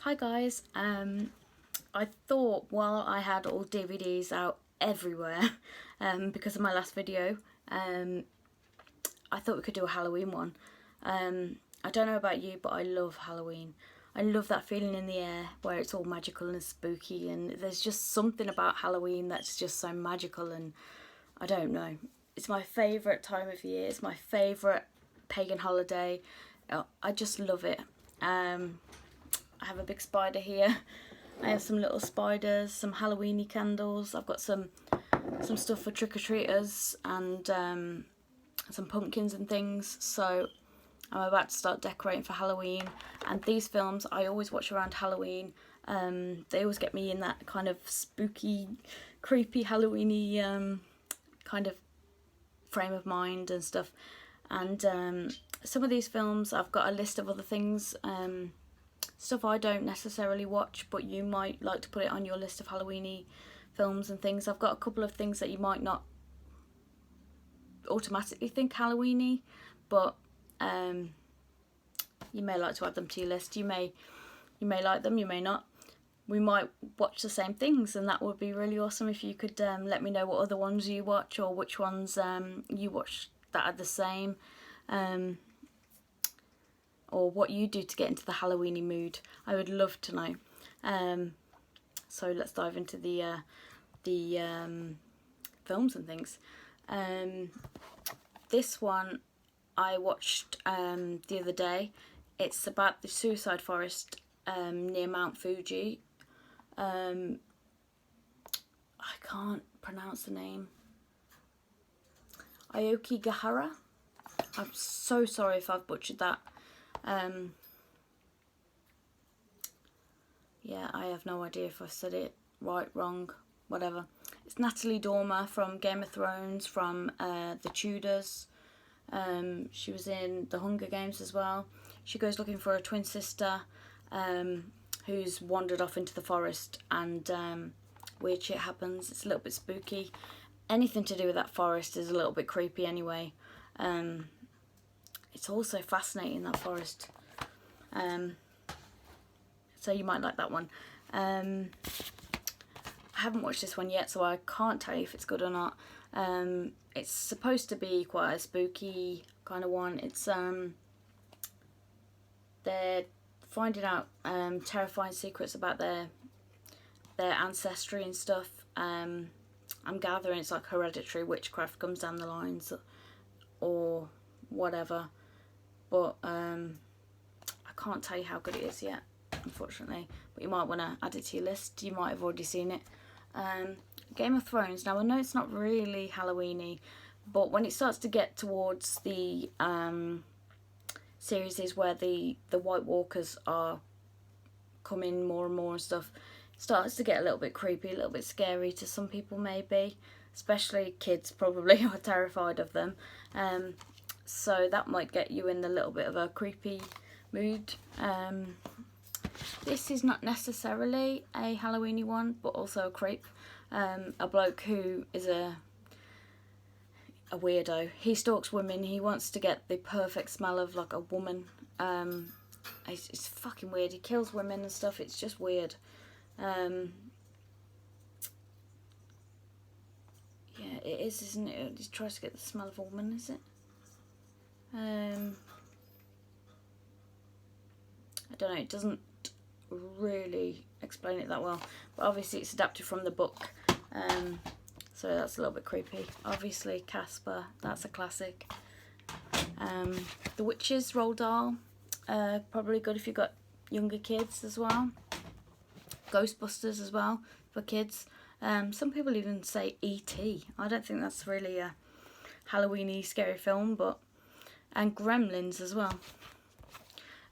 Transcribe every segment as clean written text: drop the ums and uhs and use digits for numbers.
Hi guys, I thought while I had all DVDs out everywhere because of my last video, I thought we could do a Halloween one. I don't know about you, but I love Halloween. I love that feeling in the air where it's all magical and spooky, and there's just something about Halloween that's just so magical, and I don't know. It's my favourite time of year, it's my favourite pagan holiday. I just love it. I have a big spider here. I have some little spiders, some Halloweeny candles. I've got some stuff for trick-or-treaters and some pumpkins and things. So I'm about to start decorating for Halloween. And these films I always watch around Halloween. They always get me in that kind of spooky, creepy, Halloweeny kind of frame of mind and stuff. And some of these films, I've got a list of other things, stuff I don't necessarily watch, but you might like to put it on your list of Halloweeny films and things. I've got a couple of things that you might not automatically think Halloweeny, but you may like to add them to your list. You may like them, you may not. We might watch the same things, and that would be really awesome if you could let me know what other ones you watch, or which ones you watch that are the same, or what you do to get into the Halloweeny mood. I would love to know. So let's dive into the films and things. This one I watched the other day. It's about the suicide forest near Mount Fuji. I can't pronounce the name. Aokigahara. I'm so sorry if I've butchered that. Yeah, I have no idea if I said it right, wrong, whatever. It's Natalie Dormer from Game of Thrones, from The Tudors. She was in The Hunger Games as well. She goes looking for a twin sister who's wandered off into the forest, and weird shit happens. It's a little bit spooky. Anything to do with that forest is a little bit creepy anyway. It's also fascinating, that forest. So you might like that one. I haven't watched this one yet, so I can't tell you if it's good or not. It's supposed to be quite a spooky kind of one. It's they're finding out terrifying secrets about their ancestry and stuff. I'm gathering it's like hereditary witchcraft comes down the lines, or whatever. But I can't tell you how good it is yet, unfortunately. But you might want to add it to your list. You might have already seen it. Game of Thrones. Now I know it's not really Halloweeny, but when it starts to get towards the series where the White Walkers are coming more and more and stuff, it starts to get a little bit creepy, a little bit scary to some people maybe, especially kids probably are terrified of them. So that might get you in a little bit of a creepy mood. This is not necessarily a Halloweeny one, but also a creep. A bloke who is a weirdo. He stalks women. He wants to get the perfect smell of like a woman. It's fucking weird. He kills women and stuff. It's just weird. Yeah, it is, isn't it? He tries to get the smell of a woman, is it? I don't know. It doesn't really explain it that well, but obviously it's adapted from the book, so that's a little bit creepy. Obviously Casper, that's a classic. The Witches, Roald Dahl, probably good if you've got younger kids as well. Ghostbusters as well for kids. Some people even say E.T. I don't think that's really a Halloweeny scary film, but and Gremlins as well.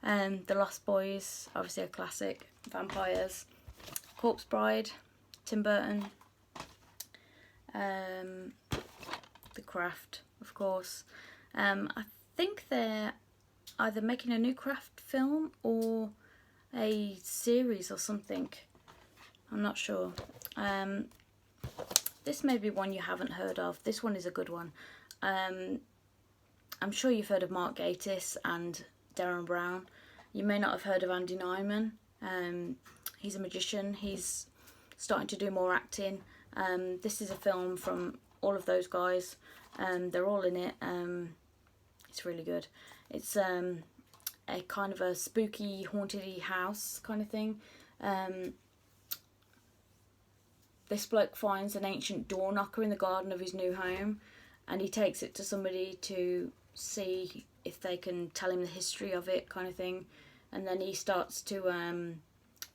The Lost Boys, obviously a classic. Vampires, Corpse Bride, Tim Burton. The Craft, of course. I think they're either making a new Craft film or a series or something. I'm not sure. This may be one you haven't heard of. This one is a good one. I'm sure you've heard of Mark Gatiss and Darren Brown. You may not have heard of Andy Nyman. He's a magician. He's starting to do more acting. This is a film from all of those guys. They're all in it. It's really good. It's a kind of a spooky, haunted house kind of thing. This bloke finds an ancient door knocker in the garden of his new home, and he takes it to somebody to see if they can tell him the history of it, kind of thing. And then he starts to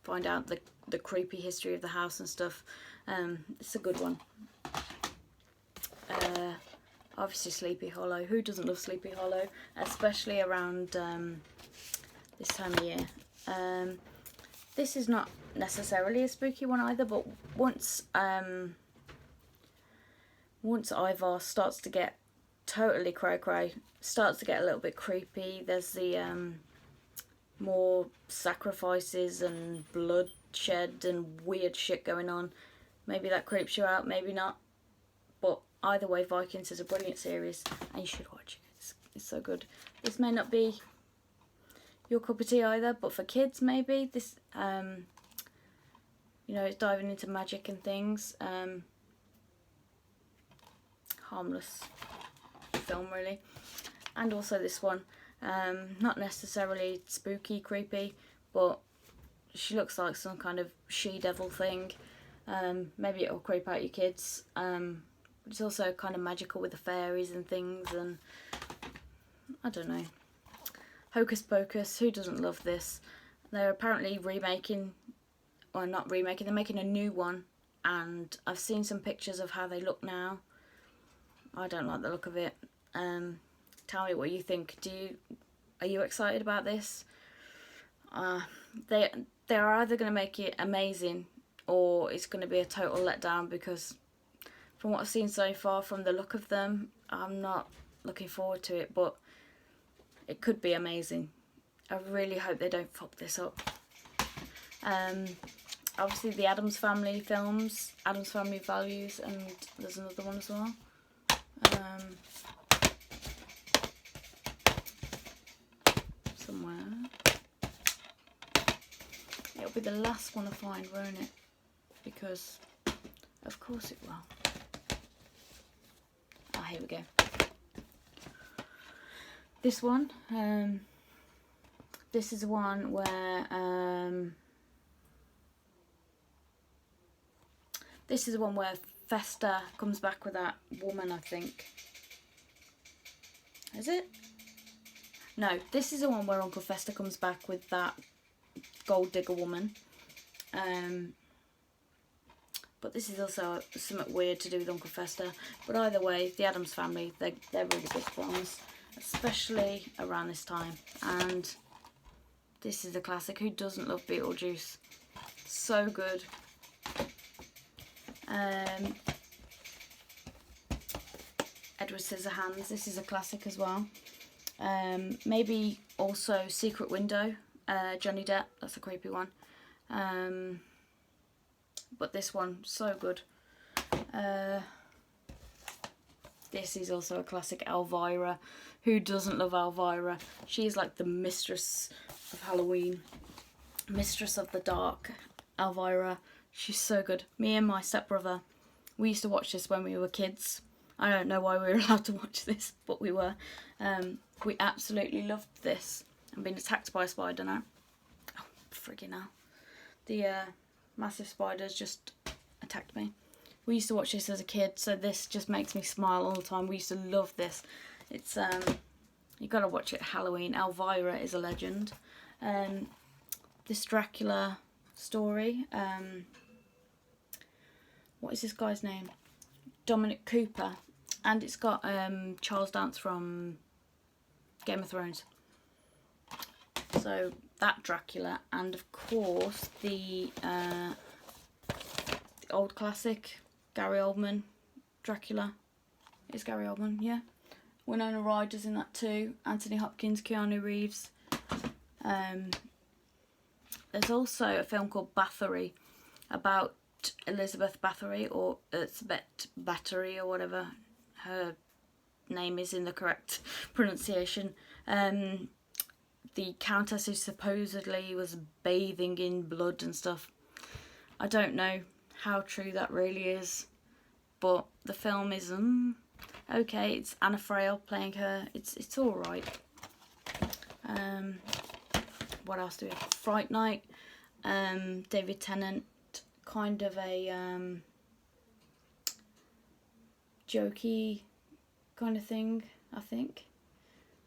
find out the creepy history of the house and stuff. It's a good one. Obviously Sleepy Hollow. Who doesn't love Sleepy Hollow? Especially around this time of year. This is not necessarily a spooky one either, but once Ivar starts to get totally cray-cray, starts to get a little bit creepy, there's the more sacrifices and bloodshed and weird shit going on. Maybe that creeps you out, maybe not. But either way, Vikings is a brilliant series and you should watch it. It's so good. This may not be your cup of tea either, but for kids maybe. This, you know, it's diving into magic and things. Harmless film really. And also this one, not necessarily spooky, creepy, but she looks like some kind of she-devil thing. Maybe it'll creep out your kids. It's also kind of magical with the fairies and things, and I don't know. Hocus Pocus, who doesn't love this? They're apparently remaking, or not remaking, they're making a new one, and I've seen some pictures of how they look now. I don't like the look of it. Tell me what you think. Are you excited about this? They're either going to make it amazing or it's going to be a total letdown, because from what I've seen so far, from the look of them, I'm not looking forward to it, but it could be amazing. I really hope they don't fuck this up. Obviously the Addams Family films, Addams Family Values, and there's another one as well. Somewhere. It'll be the last one I find, won't it? Because of course it will. Ah, here we go. This one, this is one where Fester comes back with that woman, I think. Is it? No, this is the one where Uncle Fester comes back with that gold digger woman. But this is also something weird to do with Uncle Fester. But either way, the Addams Family, they're really good films, especially around this time. And this is a classic. Who doesn't love Beetlejuice? So good. Edward Scissorhands, this is a classic as well. Maybe also Secret Window, Johnny Depp, that's a creepy one. But this one, so good. This is also a classic, Elvira. Who doesn't love Elvira? She's like the mistress of Halloween. Mistress of the dark, Elvira. She's so good. Me and my stepbrother, we used to watch this when we were kids. I don't know why we were allowed to watch this, but we were. We absolutely loved this. I'm being attacked by a spider now. Oh, friggin' hell. The massive spiders just attacked me. We used to watch this as a kid, so this just makes me smile all the time. We used to love this. It's you gotta watch it. Halloween. Elvira is a legend. This Dracula story. What is this guy's name? Dominic Cooper, and it's got Charles Dance from Game of Thrones. So that Dracula, and of course the old classic Gary Oldman Dracula. It's Gary Oldman, yeah. Winona Ryder's in that too. Anthony Hopkins, Keanu Reeves. There's also a film called Bathory about Elizabeth Bathory, or Elizabeth Bathory, or whatever her name is in the correct pronunciation. the countess who supposedly was bathing in blood and stuff. I don't know how true that really is, but the film is okay. It's Anna Frail playing her. It's all right. What else do we have? Fright Night. David Tennant, kind of a jokey kind of thing, I think.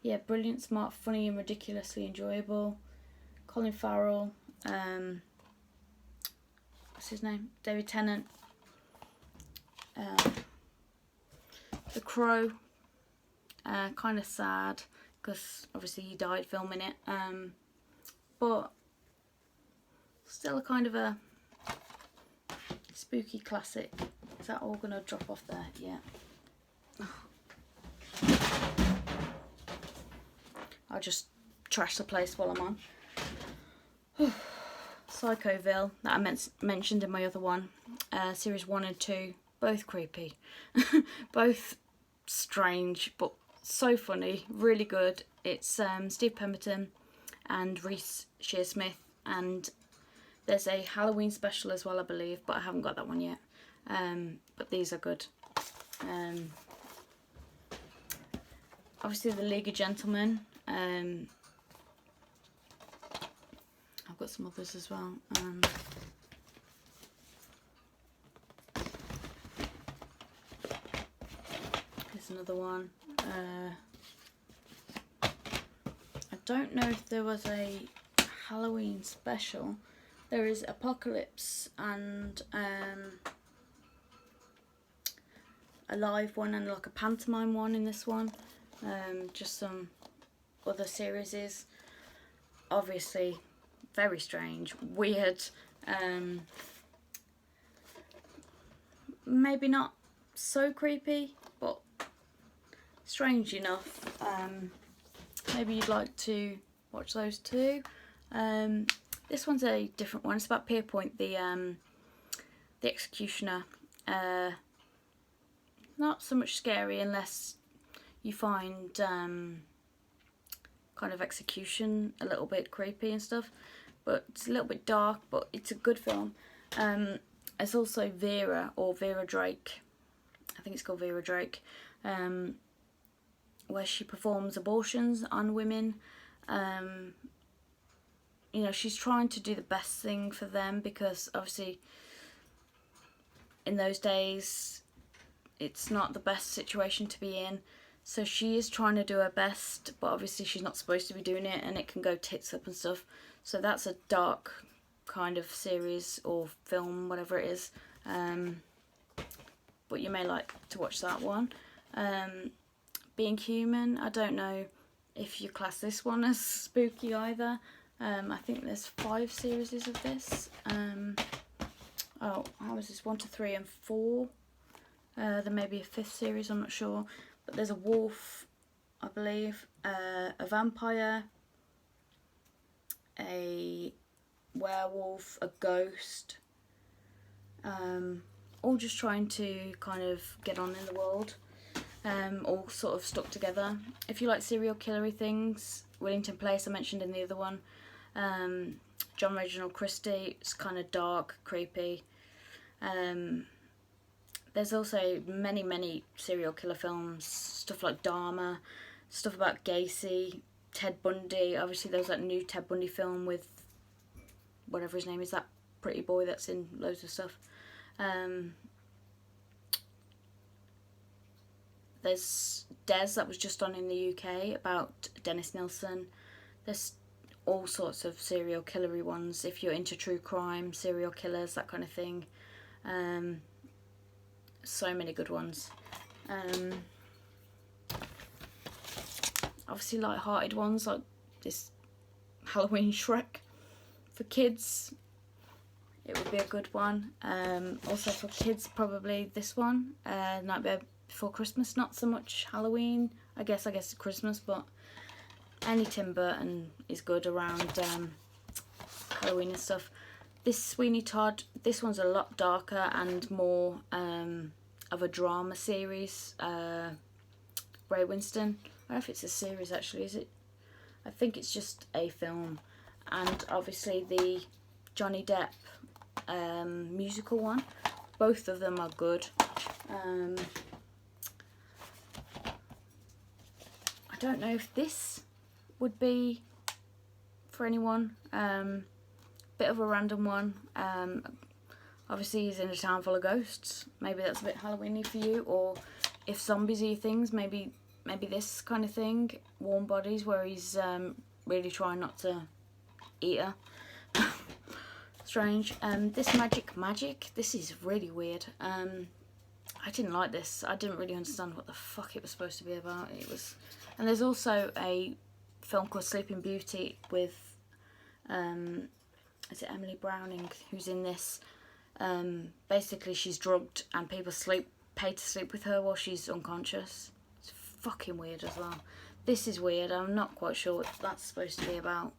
Yeah, brilliant, smart, funny and ridiculously enjoyable. Colin Farrell, what's his name? David Tennant. The Crow, kind of sad because obviously he died filming it, but still a kind of a spooky classic. Is that all gonna drop off there? Yeah. I'll just trash the place while I'm on. Psychoville, that I mentioned in my other one, series 1 and 2, both creepy, both strange, but so funny, really good. It's Steve Pemberton and Reece Shearsmith, and there's a Halloween special as well, I believe, but I haven't got that one yet. But these are good. Obviously the League of Gentlemen. I've got some others as well. Here's another one. I don't know if there was a Halloween special. There is Apocalypse and a live one and like a pantomime one in this one. Just some other series. Obviously very strange, weird, maybe not so creepy, but strange enough. Maybe you'd like to watch those too. This one's a different one. It's about Pierpoint, the executioner. Not so much scary unless you find kind of execution a little bit creepy and stuff, but it's a little bit dark, but it's a good film. There's also Vera, or Vera Drake, I think it's called Vera Drake, where she performs abortions on women. You know, she's trying to do the best thing for them, because obviously in those days it's not the best situation to be in. So she is trying to do her best, but obviously she's not supposed to be doing it, and it can go tits up and stuff. So that's a dark kind of series or film, whatever it is. But you may like to watch that one. Being Human, I don't know if you class this one as spooky either. I think there's 5 series of this. Oh, how is this? 1 to 3 and 4. There may be a 5th series, I'm not sure. But there's a wolf, I believe, a vampire, a werewolf, a ghost, all just trying to kind of get on in the world, all sort of stuck together. If you like serial killery things, Willington Place I mentioned in the other one, John Reginald Christie, it's kind of dark, creepy. There's also many serial killer films, stuff like Dahmer, stuff about Gacy, Ted Bundy. Obviously there was that new Ted Bundy film with whatever his name is, that pretty boy that's in loads of stuff. There's Des, that was just on in the UK, about Dennis Nilsen. There's all sorts of serial killery ones if you're into true crime, serial killers, that kind of thing. So many good ones. Obviously light-hearted ones like this Halloween Shrek. For kids it would be a good one. Also for kids, probably this one, Nightmare Before Christmas. Not so much Halloween, I guess it's Christmas, but any Tim Burton is good around Halloween and stuff. This Sweeney Todd, this one's a lot darker and more of a drama series. Ray Winston, I don't know if it's a series actually, is it? I think it's just a film. And obviously the Johnny Depp musical one. Both of them are good. I don't know if this would be for anyone. Bit of a random one. Obviously he's in a town full of ghosts. Maybe that's a bit Halloween-y for you. Or if zombies are things, maybe this kind of thing. Warm Bodies, where he's really trying not to eat her. Strange. This Magic, this is really weird. I didn't like this. I didn't really understand what the fuck it was supposed to be about. And there's also a film called Sleeping Beauty with, is it Emily Browning who's in this? Basically she's drugged and people pay to sleep with her while she's unconscious. It's fucking weird as well. This is weird. I'm not quite sure what that's supposed to be about.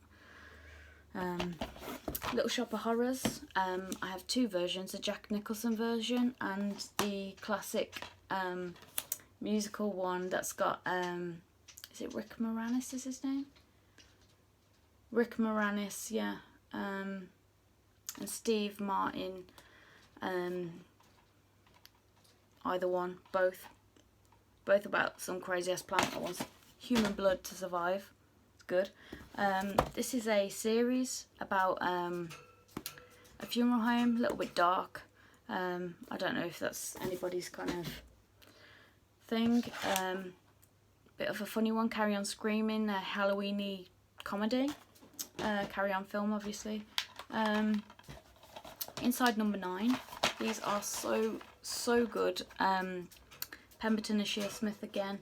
Little Shop of Horrors. I have two versions, the Jack Nicholson version and the classic musical one that's got, is it Rick Moranis is his name? Rick Moranis, yeah. And Steve Martin, either one, both about some crazy ass planet that wants human blood to survive. It's good. This is a series about a funeral home, a little bit dark. I don't know if that's anybody's kind of thing. Bit of a funny one, Carry On Screaming, a Halloween-y comedy. Carry On film, obviously. Inside Number 9. These are so good. Pemberton and Shearsmith again.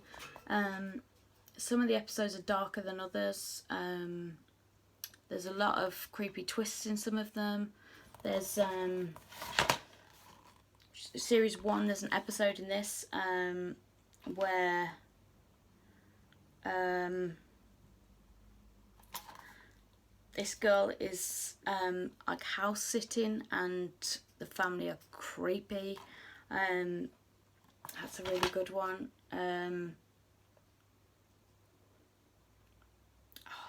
Some of the episodes are darker than others. There's a lot of creepy twists in some of them. There's series 1, there's an episode in this where this girl is like house sitting and the family are creepy. That's a really good one.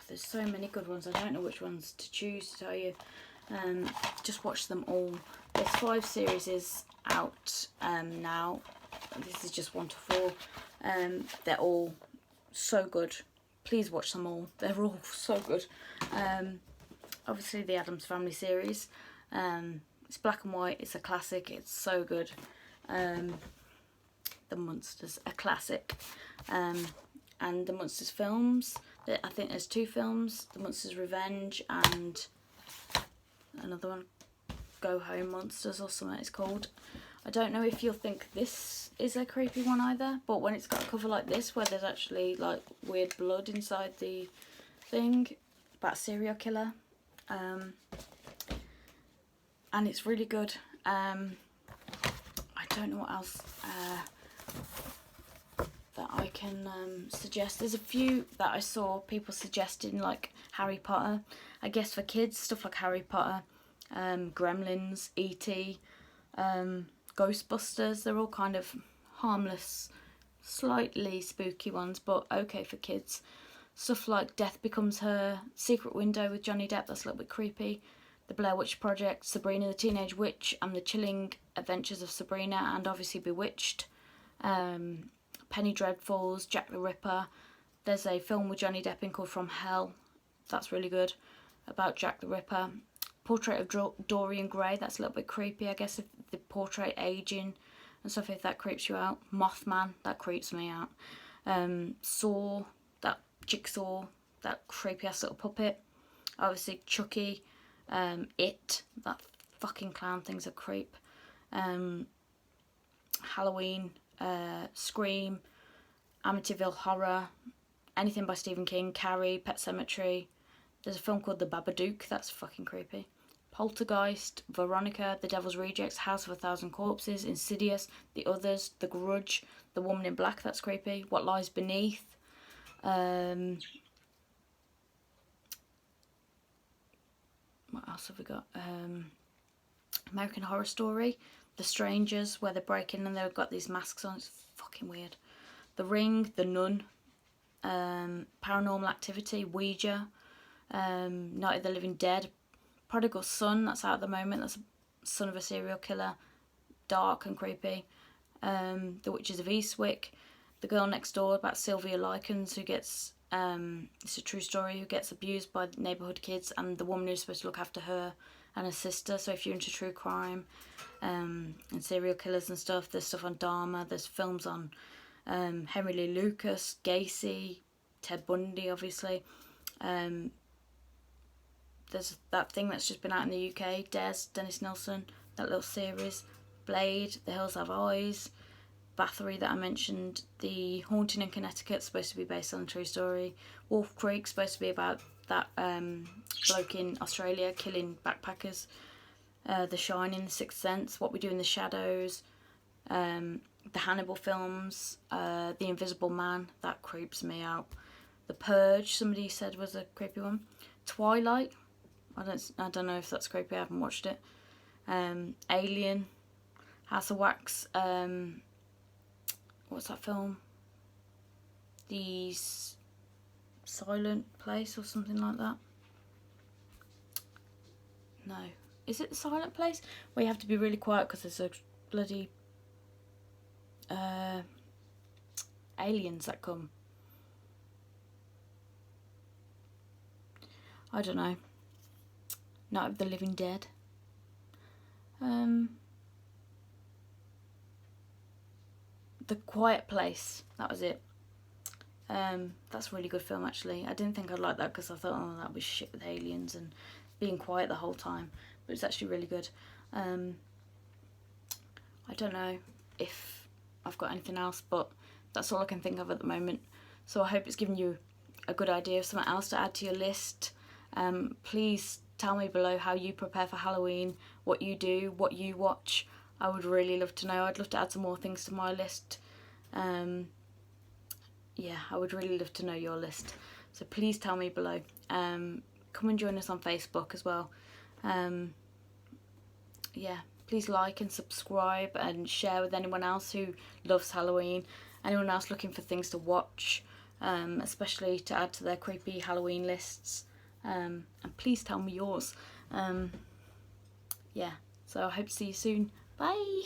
There's so many good ones. I don't know which ones to choose to tell you. Just watch them all. There's 5 series out now. This is just 1 to 4. They're all so good. Please watch them all. They're all so good. Obviously the Addams Family series. It's black and white. It's a classic. It's so good. The Munsters, a classic. And the Munsters films. I think there's 2 films. The Munsters Revenge and another one, Go Home Monsters or something it's called. I don't know if you'll think this is a creepy one either, but when it's got a cover like this where there's actually like weird blood inside the thing, about a serial killer, and it's really good. I don't know what else that I can suggest. There's a few that I saw people suggesting, like Harry Potter, I guess for kids, stuff like Harry Potter, Gremlins, E.T., Ghostbusters. They're all kind of harmless, slightly spooky ones, but okay for kids. Stuff like Death Becomes Her, Secret Window with Johnny Depp, that's a little bit creepy. The Blair Witch Project, Sabrina the Teenage Witch and the Chilling Adventures of Sabrina, and obviously Bewitched. Penny Dreadfuls, Jack the Ripper. There's a film with Johnny Depp in called From Hell. That's really good, about Jack the Ripper. Portrait of Dorian Gray, that's a little bit creepy, I guess, if the portrait aging and stuff, if that creeps you out. Mothman, that creeps me out. Saw, that Jigsaw, that creepy ass little puppet. Obviously Chucky, It, that fucking clown thing's a creep. Halloween, Scream, Amityville Horror, anything by Stephen King, Carrie, Pet Sematary. There's a film called The Babadook, that's fucking creepy. Poltergeist, Veronica, The Devil's Rejects, House of a Thousand Corpses, Insidious, The Others, The Grudge, The Woman in Black, that's creepy. What Lies Beneath. What else have we got? American Horror Story, The Strangers, where they break in and they've got these masks on. It's fucking weird. The Ring, The Nun, Paranormal Activity, Ouija, Night of the Living Dead, Prodigal Son, that's out at the moment, that's a son of a serial killer, dark and creepy. The Witches of Eastwick, The Girl Next Door, about Sylvia Likens, who gets, it's a true story, who gets abused by neighbourhood kids, and the woman who's supposed to look after her and her sister. So if you're into true crime and serial killers and stuff, there's stuff on Dharma, there's films on Henry Lee Lucas, Gacy, Ted Bundy, obviously. There's that thing that's just been out in the UK, Dennis Nelson, that little series. Blade, The Hills Have Eyes, Bathory that I mentioned, The Haunting in Connecticut, supposed to be based on a true story. Wolf Creek, supposed to be about that bloke in Australia killing backpackers. The Shining, The Sixth Sense, What We Do in the Shadows, the Hannibal films, The Invisible Man, that creeps me out. The Purge, somebody said was a creepy one. Twilight, I don't know if that's creepy, I haven't watched it. Alien, House of Wax, what's that film? The Silent Place or something like that. No. Is it The Silent Place? Where you have to be really quiet because there's a bloody aliens that come. I don't know. Night of the Living Dead. The Quiet Place, that was it. That's a really good film actually. I didn't think I'd like that because I thought, oh, that was shit with aliens and being quiet the whole time, but it's actually really good. I don't know if I've got anything else, but that's all I can think of at the moment. So I hope it's given you a good idea of something else to add to your list. Please tell me below how you prepare for Halloween, what you do, what you watch. I would really love to know. I'd love to add some more things to my list. Yeah, I would really love to know your list. So please tell me below. Come and join us on Facebook as well. Yeah, please like and subscribe and share with anyone else who loves Halloween. Anyone else looking for things to watch, especially to add to their creepy Halloween lists. And please tell me yours. Yeah, so I hope to see you soon. Bye!